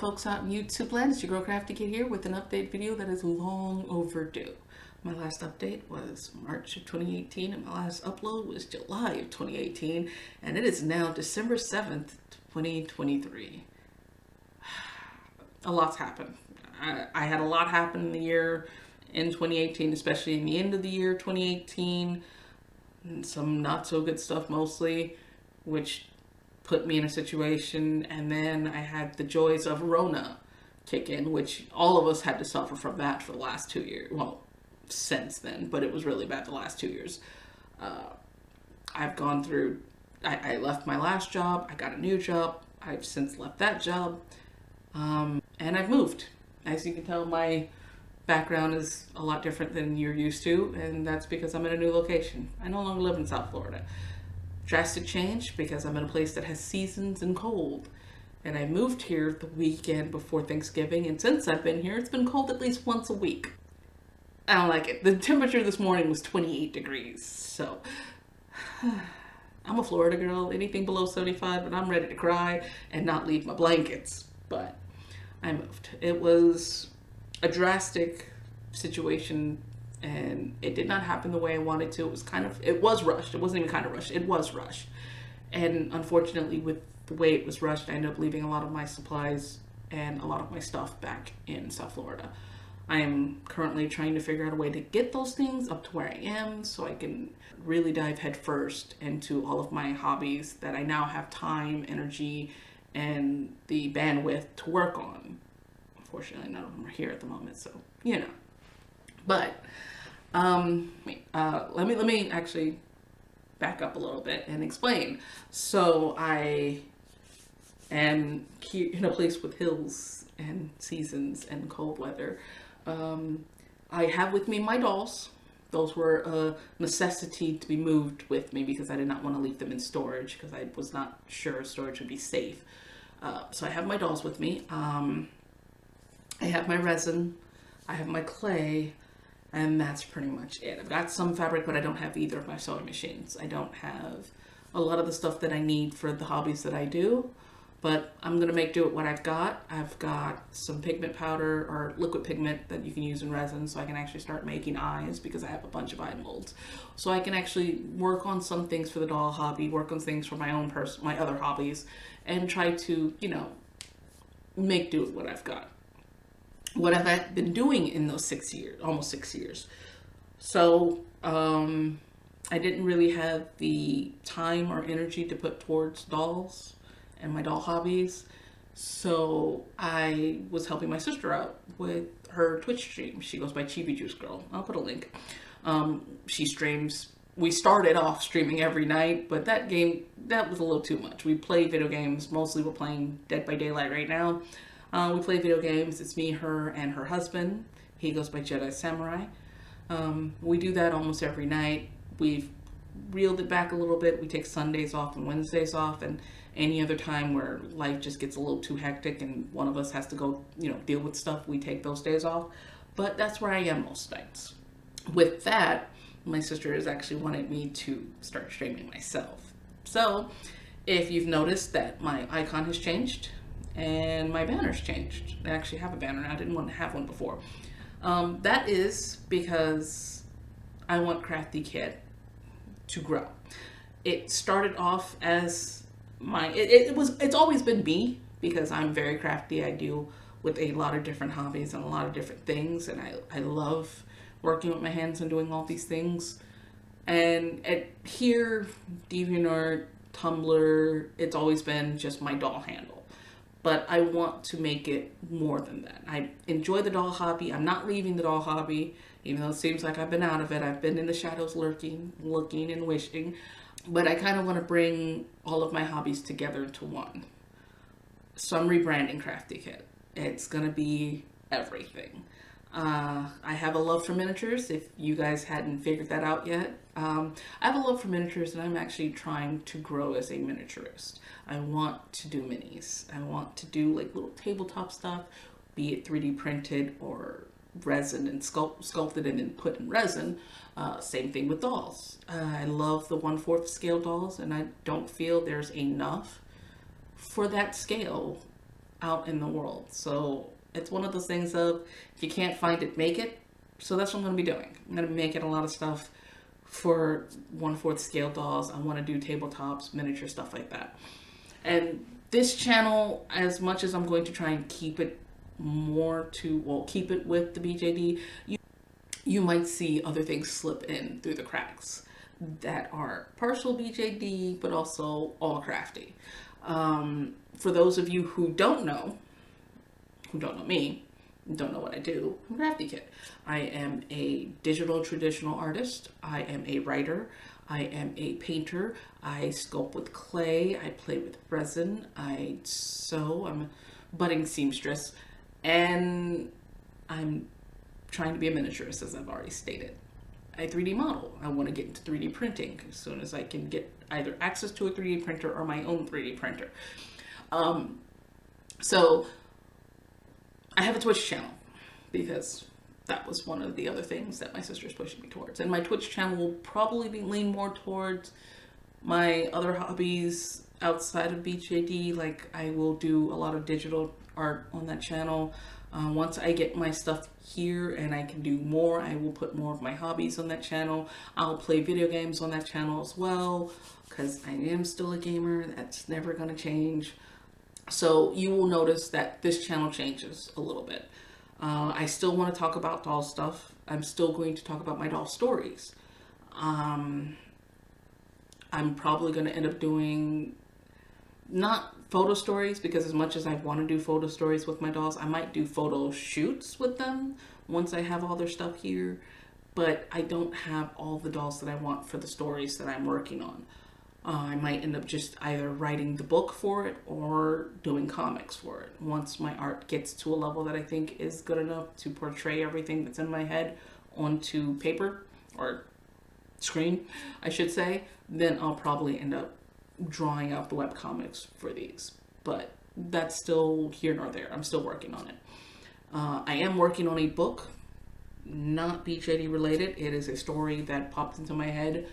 folks out in YouTube land? It's your girl Crafty Kid here with an update video that is long overdue. My last update was March of 2018 and my last upload was July of 2018 and it is now December 7th, 2023. A lot's happened. I had a lot happen in the year in 2018, especially in the end of the year 2018, and some not so good stuff mostly, which put me in a situation. And then I had the joys of Rona kick in, which all of us had to suffer from that for the last 2 years. Well, since then, but it was really bad the last 2 years. I've gone through, I left my last job, I got a new job, I've since left that job, and I've moved. As you can tell, my background is a lot different than you're used to, and that's because I'm in a new location. I no longer live in South Florida. Drastic change because I'm in a place that has seasons and cold. And I moved here the weekend before Thanksgiving, and since I've been here, it's been cold at least once a week. I don't like it. The temperature this morning was 28 degrees, so I'm a Florida girl. Anything below 75, and I'm ready to cry and not leave my blankets. But I moved. It was a drastic situation, and it did not happen the way I wanted to. It was rushed. It wasn't even kind of rushed. It was rushed. And unfortunately, with the way it was rushed, I ended up leaving a lot of my supplies and a lot of my stuff back in South Florida. I am currently trying to figure out a way to get those things up to where I am so I can really dive headfirst into all of my hobbies that I now have time, energy, and the bandwidth to work on. Unfortunately, none of them are here at the moment, so you know. But let me actually back up a little bit and explain. So I am here in a place with hills and seasons and cold weather. I have with me my dolls. Those were a necessity to be moved with me because I did not want to leave them in storage because I was not sure storage would be safe. So I have my dolls with me. I have my resin, I have my clay, and that's pretty much it. I've got some fabric, but I don't have either of my sewing machines. I don't have a lot of the stuff that I need for the hobbies that I do, but I'm going to make do with what I've got. I've got some pigment powder or liquid pigment that you can use in resin, so I can actually start making eyes because I have a bunch of eye molds. So I can actually work on some things for the doll hobby, work on things for my own my other hobbies, and try to, make do with what I've got. What have I been doing in those 6 years, almost 6 years? So I didn't really have the time or energy to put towards dolls and my doll hobbies. So I was helping my sister out with her Twitch stream. She goes by Chibi Juice Girl. I'll put a link. She streams. We started off streaming every night, but that was a little too much. We play video games. Mostly we're playing Dead by Daylight right now. We play video games. It's me, her, and her husband. He goes by Jedi Samurai. We do that almost every night. We've reeled it back a little bit. We take Sundays off and Wednesdays off, and any other time where life just gets a little too hectic and one of us has to go, deal with stuff, we take those days off. But that's where I am most nights. With that, my sister has actually wanted me to start streaming myself. So, if you've noticed that my icon has changed, and my banner's changed. I actually have a banner now. I didn't want to have one before. That is because I want Crafty Kid to grow. It started off as it's always been me because I'm very crafty. I deal with a lot of different hobbies and a lot of different things, and I love working with my hands and doing all these things. And here, DeviantArt, Tumblr, it's always been just my doll handle. But I want to make it more than that. I enjoy the doll hobby. I'm not leaving the doll hobby, even though it seems like I've been out of it. I've been in the shadows lurking, looking, and wishing. But I kind of want to bring all of my hobbies together into one. So I'm rebranding Crafty Kid. It's going to be everything. I have a love for miniatures, if you guys hadn't figured that out yet. I have a love for miniatures, and I'm actually trying to grow as a miniaturist. I want to do minis. I want to do like little tabletop stuff, be it 3D printed or resin and sculpted and then put in resin. Same thing with dolls. I love the 1/4 scale dolls, and I don't feel there's enough for that scale out in the world. So it's one of those things of, if you can't find it, make it. So that's what I'm going to be doing. I'm going to be making a lot of stuff for 1/4 scale dolls. I want to do tabletops, miniature stuff like that. And this channel, as much as I'm going to try and keep it keep it with the BJD, you might see other things slip in through the cracks that are partial BJD, but also all crafty. For those of you who don't know me, don't know what I do, I'm Crafty Kit. I am a digital traditional artist. I am a writer. I am a painter. I sculpt with clay. I play with resin. I sew. I'm a budding seamstress. And I'm trying to be a miniaturist, as I've already stated. I 3D model. I want to get into 3D printing as soon as I can get either access to a 3D printer or my own 3D printer. So I have a Twitch channel because that was one of the other things that my sister's pushing me towards. And my Twitch channel will probably be lean more towards my other hobbies outside of BJD. Like, I will do a lot of digital art on that channel. Once I get my stuff here and I can do more, I will put more of my hobbies on that channel. I'll play video games on that channel as well, because I am still a gamer. That's never going to change. So you will notice that this channel changes a little bit. I still want to talk about doll stuff. I'm still going to talk about my doll stories. I'm probably going to end up doing not photo stories, because as much as I want to do photo stories with my dolls, I might do photo shoots with them once I have all their stuff here. But I don't have all the dolls that I want for the stories that I'm working on. I might end up just either writing the book for it or doing comics for it. Once my art gets to a level that I think is good enough to portray everything that's in my head onto paper or screen, I should say, then I'll probably end up drawing out the webcomics for these. But that's still here nor there. I'm still working on it. I am working on a book, not BJD related. It is a story that popped into my head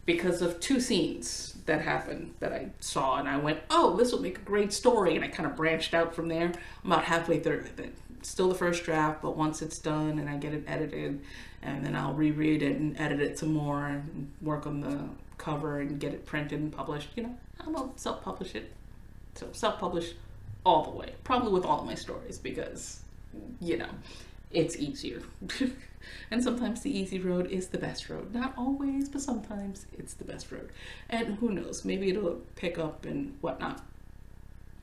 because of 2 scenes that happened that I saw, and I went, oh, this will make a great story, and I kind of branched out from there. I'm about halfway through it. Still the first draft, but once it's done and I get it edited, and then I'll reread it and edit it some more and work on the cover and get it printed and published. You know, I'll self-publish it. So self-publish all the way, probably with all of my stories, because, you know, it's easier. And sometimes the easy road is the best road. Not always, but sometimes it's the best road. And who knows, maybe it'll pick up and whatnot.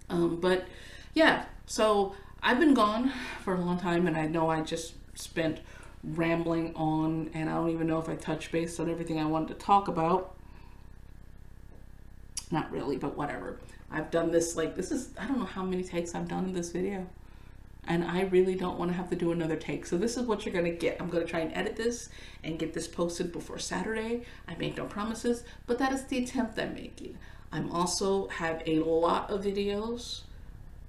But yeah, so I've been gone for a long time, and I know I just spent rambling on, and I don't even know if I touched base on everything I wanted to talk about. Not really, but whatever. I've done this, I don't know how many takes I've done in this video. And I really don't want to have to do another take. So this is what you're going to get. I'm going to try and edit this and get this posted before Saturday. I make no promises, but that is the attempt I'm making. I'm also have a lot of videos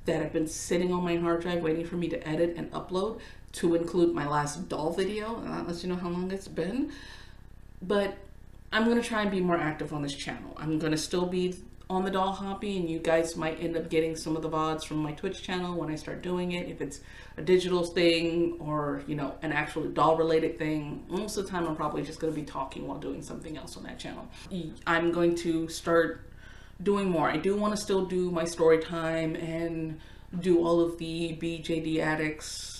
that have been sitting on my hard drive waiting for me to edit and upload, to include my last doll video. And that lets you know how long it's been. But I'm going to try and be more active on this channel. I'm going to still be on the doll hobby, and you guys might end up getting some of the VODs from my Twitch channel when I start doing it, if it's a digital thing or, you know, an actual doll related thing. Most of the time I'm probably just going to be talking while doing something else on that channel. I'm going to start doing more. I do want to still do my story time and do all of the BJD Addicts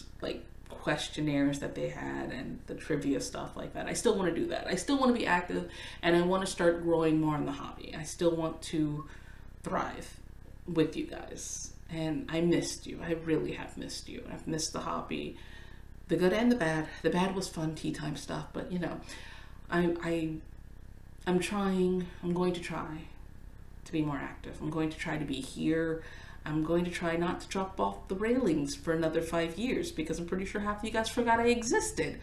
questionnaires that they had and the trivia stuff like that. I still want to do that. I still want to be active, and I want to start growing more in the hobby. I still want to thrive with you guys, and I missed you. I really have missed you. I've missed the hobby, the good and the bad. The bad was fun tea time stuff, but you know, I'm trying. I'm going to try to be more active. I'm going to try to be here. I'm going to try not to drop off the railings for another 5 years, because I'm pretty sure half of you guys forgot I existed.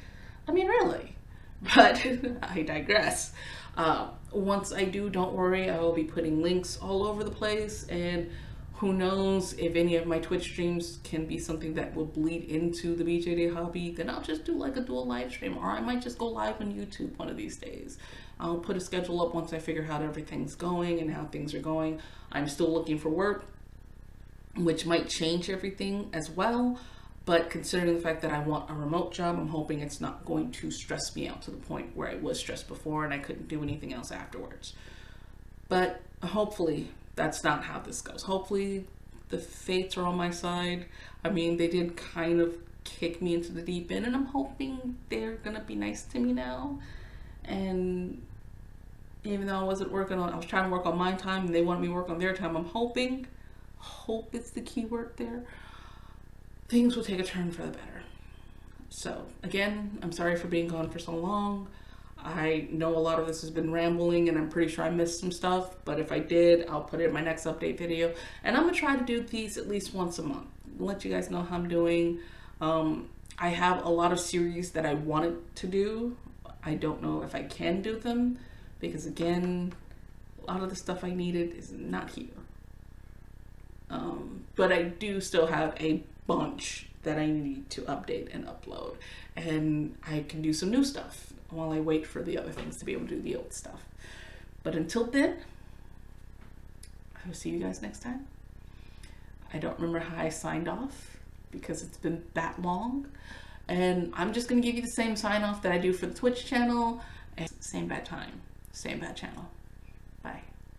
I mean, really. But I digress. Once I do, don't worry, I will be putting links all over the place, and who knows if any of my Twitch streams can be something that will bleed into the BJD hobby, then I'll just do like a dual live stream, or I might just go live on YouTube one of these days. I'll put a schedule up once I figure out how everything's going and how things are going. I'm still looking for work. which might change everything as well. But considering the fact that I want a remote job, I'm hoping it's not going to stress me out to the point where I was stressed before and I couldn't do anything else afterwards. But hopefully that's not how this goes. Hopefully the fates are on my side. I mean, they did kind of kick me into the deep end, and I'm hoping they're gonna be nice to me now. And even though I was trying to work on my time and they wanted me to work on their time, I'm hoping, hope is the key word there, things will take a turn for the better. So again, I'm sorry for being gone for so long. I know a lot of this has been rambling and I'm pretty sure I missed some stuff, but if I did, I'll put it in my next update video. And I'm gonna try to do these at least once a month. Let you guys know how I'm doing. I have a lot of series that I wanted to do. I don't know if I can do them because again, a lot of the stuff I needed is not here. But I do still have a bunch that I need to update and upload, and I can do some new stuff while I wait for the other things to be able to do the old stuff. But until then, I will see you guys next time. I don't remember how I signed off because it's been that long, and I'm just gonna give you the same sign off that I do for the Twitch channel, and same bad time, same bad channel.